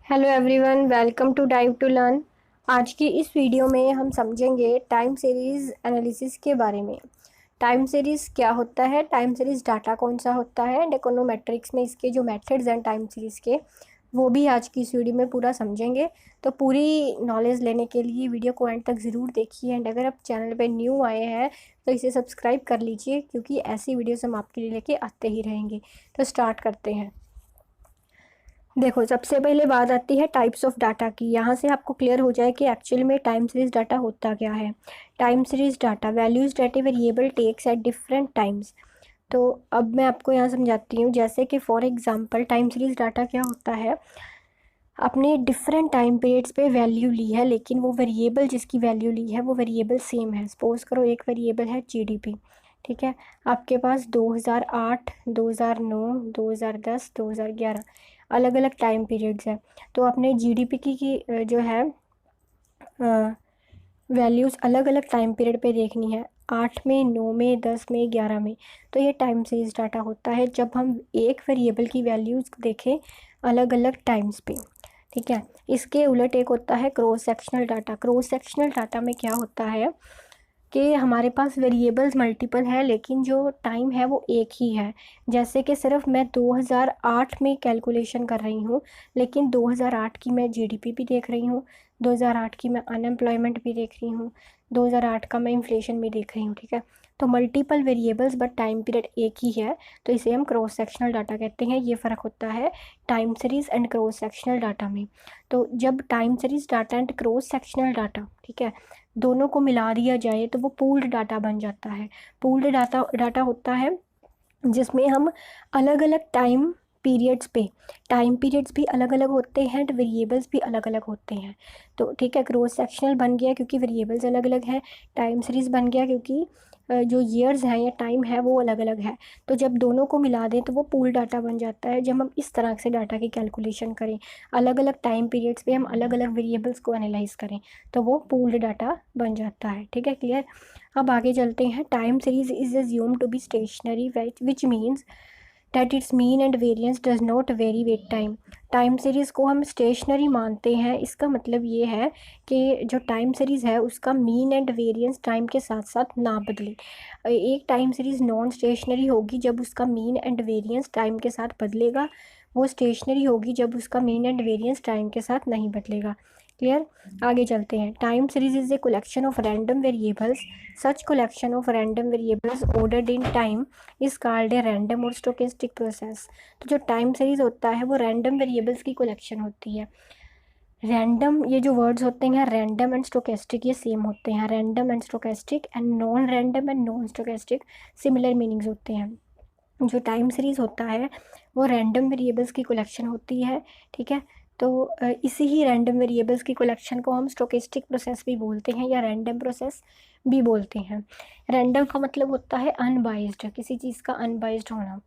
Hello everyone, welcome to Dive to Learn. आज की इस वीडियो में हम समझेंगे टाइम सीरीज़ एनालिसिस के बारे में। टाइम सीरीज़ क्या होता है, टाइम सीरीज़ डाटा कौन सा होता है एंड इकोनोमेट्रिक्स में इसके जो मेथड्स हैं टाइम सीरीज़ के, वो भी आज की इस वीडियो में पूरा समझेंगे। तो पूरी नॉलेज लेने के लिए वीडियो को एंड तक ज़रूर देखिए एंड अगर आप चैनल पर न्यू आए हैं तो इसे सब्सक्राइब कर लीजिए, क्योंकि ऐसी वीडियोस हम आपके लिए लेके आते ही रहेंगे। तो स्टार्ट करते हैं। देखो, सबसे पहले बात आती है टाइप्स ऑफ डाटा की। यहाँ से आपको क्लियर हो जाए कि एक्चुअल में टाइम सीरीज डाटा होता क्या है। Time series data values that variable takes at different times. तो अब मैं आपको यहाँ समझाती हूँ। जैसे कि for example time series data क्या होता है, अपने डिफरेंट टाइम पीरियड्स पे वैल्यू ली है, लेकिन वो वेरिएबल जिसकी वैल्यू ली है वो वेरिएबल सेम है। सपोज करो एक वेरिएबल है जीडीपी, ठीक है। आपके पास 2008, 2009, 2010, 2011 अलग अलग टाइम पीरियड्स है। तो अपने जीडीपी की जो है वैल्यूज़ अलग अलग टाइम पीरियड पे देखनी है, 8 में, 9 में, 10 में, 11 में। तो ये टाइम सीरीज डाटा होता है जब हम एक वेरिएबल की वैल्यूज़ देखें अलग अलग टाइम्स पे, ठीक है। इसके उलट एक होता है cross sectional data. Cross sectional data में क्या होता है कि हमारे पास वेरिएबल्स मल्टीपल है, लेकिन जो टाइम है वो एक ही है। जैसे कि सिर्फ मैं 2008 में कैलकुलेशन कर रही हूँ, लेकिन 2008 की मैं जीडीपी भी देख रही हूँ, 2008 की मैं अनएम्प्लॉयमेंट भी देख रही हूँ, 2008 का मैं इन्फ्लेशन भी देख रही हूँ, ठीक है। तो multiple variables but time period एक ही है, तो इसे हम क्रॉस सेक्शनल डाटा कहते हैं। ये फ़र्क होता है time series and cross sectional data में। तो जब time series data and cross sectional data, ठीक है, दोनों को मिला दिया जाए तो वो पूल्ड डाटा बन जाता है। पूल्ड डाटा डाटा होता है जिसमें हम अलग अलग टाइम पीरियड्स भी अलग अलग होते हैं एंड वेरिएबल्स भी अलग अलग होते हैं। तो ठीक है, क्रॉस सेक्शनल बन गया क्योंकि वेरिएबल्स अलग अलग हैं। टाइम सीरीज़ बन गया क्योंकि जो ईयर्स हैं या टाइम है वो अलग अलग है। तो जब दोनों को मिला दें तो वो पूल डाटा बन जाता है। जब हम इस तरह से डाटा की कैलकुलेशन करें, अलग अलग टाइम पीरियड्स पे हम अलग अलग वेरिएबल्स को एनालाइज करें, तो वो पूल्ड डाटा बन जाता है, ठीक है, क्लियर। अब आगे चलते हैं। Time series is assume to be stationary which means that its mean and variance does not vary with time. Time series को हम स्टेशनरी मानते हैं। इसका मतलब ये है कि जो टाइम सीरीज़ है उसका मीन एंड वेरिएंस टाइम के साथ साथ ना बदले। एक टाइम सीरीज़ नॉन स्टेशनरी होगी जब उसका मीन एंड वेरिएंस टाइम के साथ बदलेगा। वो स्टेशनरी होगी जब उसका मीन एंड वेरिएंस टाइम के साथ नहीं बदलेगा, क्लियर। आगे चलते हैं। Time series is a collection of random variables. Such collection of random variables ordered in time is called a random और स्टोकेस्टिक प्रोसेस। तो जो टाइम सीरीज होता है वो रैंडम वेरिएबल्स की कलेक्शन होती है। रैंडम, ये जो वर्ड्स होते हैं रैंडम एंड स्टोकेस्टिक, ये सेम होते हैं। Random and stochastic and non random and non stochastic similar meanings होते हैं। जो टाइम सीरीज़ होता है वो रैंडम वेरिएबल्स की कलेक्शन होती है, ठीक है। तो इसी ही रैंडम वेरिएबल्स की कलेक्शन को हम स्टोकेस्टिक प्रोसेस भी बोलते हैं या रैंडम प्रोसेस भी बोलते हैं। रैंडम का मतलब होता है अनबाइज्ड, किसी चीज़ का अनबाइज्ड होना,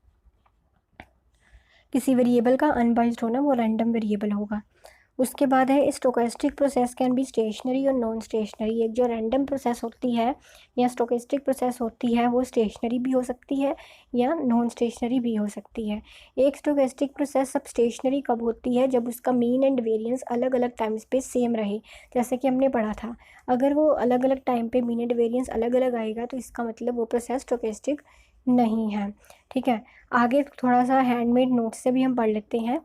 किसी वेरिएबल का अनबाइज्ड होना, वो रैंडम वेरिएबल होगा। उसके बाद है stochastic process can be stationary और नॉन स्टेशनरी। एक जो रैंडम प्रोसेस होती है या स्टोकेस्टिक प्रोसेस होती है वो स्टेशनरी भी हो सकती है या नॉन स्टेशनरी भी हो सकती है। एक स्टोकेस्टिक प्रोसेस सब स्टेशनरी कब होती है, जब उसका मीन एंड वेरिएंस अलग अलग टाइम्स पे सेम रहे। जैसे कि हमने पढ़ा था, अगर वो अलग अलग टाइम पे मीन एंड वेरिएंस अलग अलग आएगा तो इसका मतलब वो प्रोसेस स्टोकेस्टिक नहीं है, ठीक है। आगे थोड़ा सा हैंडमेड नोट से भी हम पढ़ लेते हैं।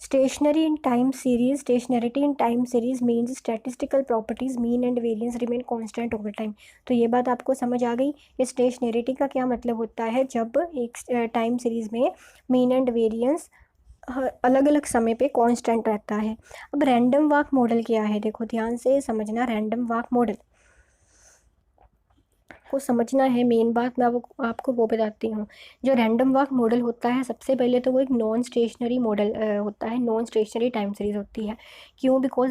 Stationary in time series, stationarity in time series means statistical properties mean and variance remain constant over time. तो ये बात आपको समझ आ गई। ये स्टेशनरिटी का क्या मतलब होता है, जब एक टाइम सीरीज में मीन एंड वेरिएंस अलग अलग समय पे कांस्टेंट रहता है। अब रैंडम वॉक मॉडल क्या है, देखो ध्यान से समझना। रैंडम वॉक मॉडल को समझना है, मेन बात मैं वो आपको वो बताती हूँ। जो रैंडम वॉक मॉडल होता है, सबसे पहले तो वो एक नॉन स्टेशनरी मॉडल होता है, नॉन स्टेशनरी टाइम सीरीज़ होती है। क्यों? बिकॉज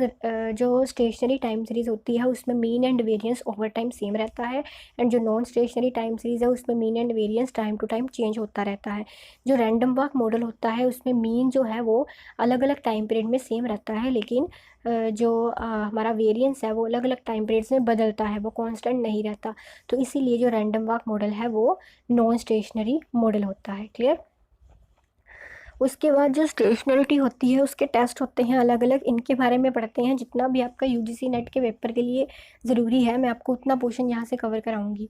जो स्टेशनरी टाइम सीरीज़ होती है उसमें mean and variance over time same रहता है, एंड जो नॉन स्टेशनरी टाइम सीरीज़ है उसमें mean and variance time to time change होता रहता है। जो रैंडम वॉक मॉडल होता है उसमें मीन जो है वो अलग अलग टाइम पीरियड में सेम रहता है, लेकिन जो हमारा वेरिएंस है वो अलग अलग टाइम पीरियड्स में बदलता है, वो कांस्टेंट नहीं रहता। तो इसीलिए जो रैंडम वॉक मॉडल है वो नॉन स्टेशनरी मॉडल होता है, क्लियर। उसके बाद जो स्टेशनरिटी होती है उसके टेस्ट होते हैं अलग अलग, इनके बारे में पढ़ते हैं। जितना भी आपका यूजीसी नेट के पेपर के लिए ज़रूरी है मैं आपको उतना पोर्शन यहाँ से कवर कराऊंगी।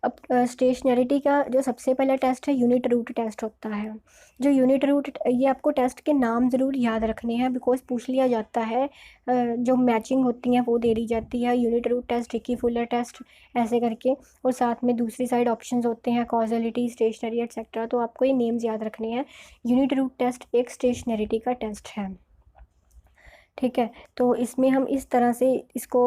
अब स्टेशनरिटी का जो सबसे पहला टेस्ट है यूनिट रूट टेस्ट होता है। जो यूनिट रूट, ये आपको टेस्ट के नाम ज़रूर याद रखने हैं बिकॉज पूछ लिया जाता है। जो मैचिंग होती हैं वो दे दी जाती है, unit root test, Dickey Fuller test, ऐसे करके। और साथ में दूसरी साइड ऑप्शंस होते हैं कॉजलिटी, स्टेशनरी एट्सेट्रा। तो आपको ये नेम्स याद रखने हैं। यूनिट रूट टेस्ट एक स्टेशनरिटी का टेस्ट है, ठीक है। तो इसमें हम इस तरह से इसको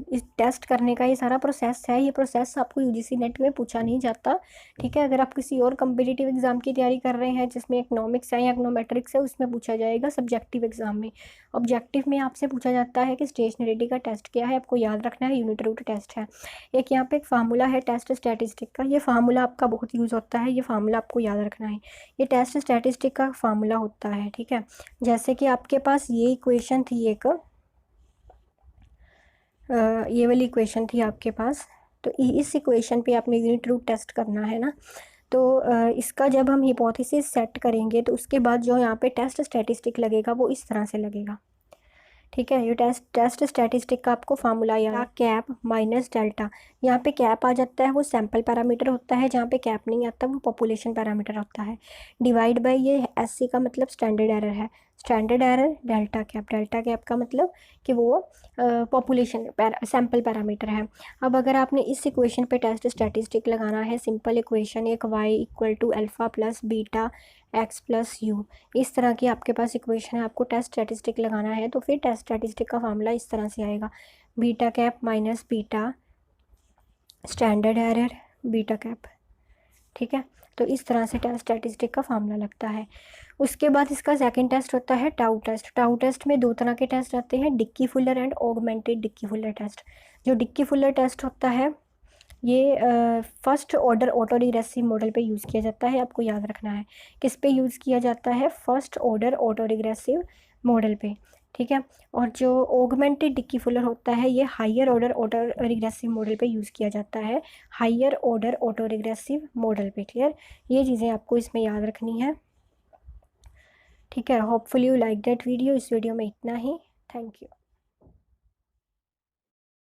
इस टेस्ट करने का ये सारा प्रोसेस है। ये प्रोसेस आपको यूजीसी नेट में पूछा नहीं जाता, ठीक है। अगर आप किसी और कम्पिटिटिव एग्जाम की तैयारी कर रहे हैं जिसमें इकोनॉमिक्स है या इकोनोमेट्रिक्स है, उसमें पूछा जाएगा सब्जेक्टिव एग्जाम में। ऑब्जेक्टिव में आपसे पूछा जाता है कि स्टेशनरिटी का टेस्ट क्या है, आपको याद रखना है यूनिट रूट टेस्ट है। एक यहाँ पे एक फार्मूला है टेस्ट स्टैटिस्टिक का, ये फार्मूला आपका बहुत यूज़ होता है, ये फार्मूला आपको याद रखना है। ये टेस्ट स्टैटिस्टिक का फार्मूला होता है, ठीक है। जैसे कि आपके पास ये इक्वेशन थी एक, ये वाली इक्वेशन थी आपके पास, तो इस इक्वेशन पे आपने यूनिट रूट टेस्ट करना है ना। तो इसका जब हम हिपोथेसिस सेट करेंगे तो उसके बाद जो यहाँ पे टेस्ट स्टैटिस्टिक लगेगा वो इस तरह से लगेगा, ठीक है। ये टेस्ट स्टैटिस्टिक का आपको फार्मूला याद, कैप माइनस डेल्टा। यहाँ पे कैप आ जाता है वो सैम्पल पैरामीटर होता है, जहाँ पे कैप नहीं आता वो पॉपुलेशन पैरामीटर होता है। डिवाइड बाय ये एससी का मतलब स्टैंडर्ड एरर है, स्टैंडर्ड एरर डेल्टा कैप का मतलब कि वो पॉपुलेशन सैम्पल पैरामीटर है। अब अगर आपने इस इक्वेशन पे टेस्ट स्टैटिस्टिक लगाना है, सिंपल इक्वेशन एक y equal to alpha plus beta x plus u, इस तरह की आपके पास इक्वेशन है, आपको टेस्ट स्टैटिस्टिक लगाना है। तो फिर टेस्ट स्टैटिस्टिक का फार्मूला इस तरह से आएगा, beta cap minus beta standard error beta cap, ठीक है। तो इस तरह से टेस्ट स्टैटिस्टिक का फार्मूला लगता है। उसके बाद इसका सेकंड टेस्ट होता है टाउ टेस्ट। टाउ टेस्ट में दो तरह के टेस्ट आते हैं, Dickey Fuller and augmented Dickey Fuller test. जो डिक्की फुलर टेस्ट होता है ये first order auto regressive model पे यूज़ किया जाता है, आपको याद रखना है। किस पे यूज़ किया जाता है? First order auto regressive model पे, ठीक है। और जो ऑगमेंटेड डिक्की फुलर होता है ये higher order auto regressive model पे यूज़ किया जाता है, higher order auto regressive model पे। क्लियर? ये चीज़ें आपको इसमें याद रखनी है, ठीक है। Hopefully you like that video. इस वीडियो में इतना ही। Thank you.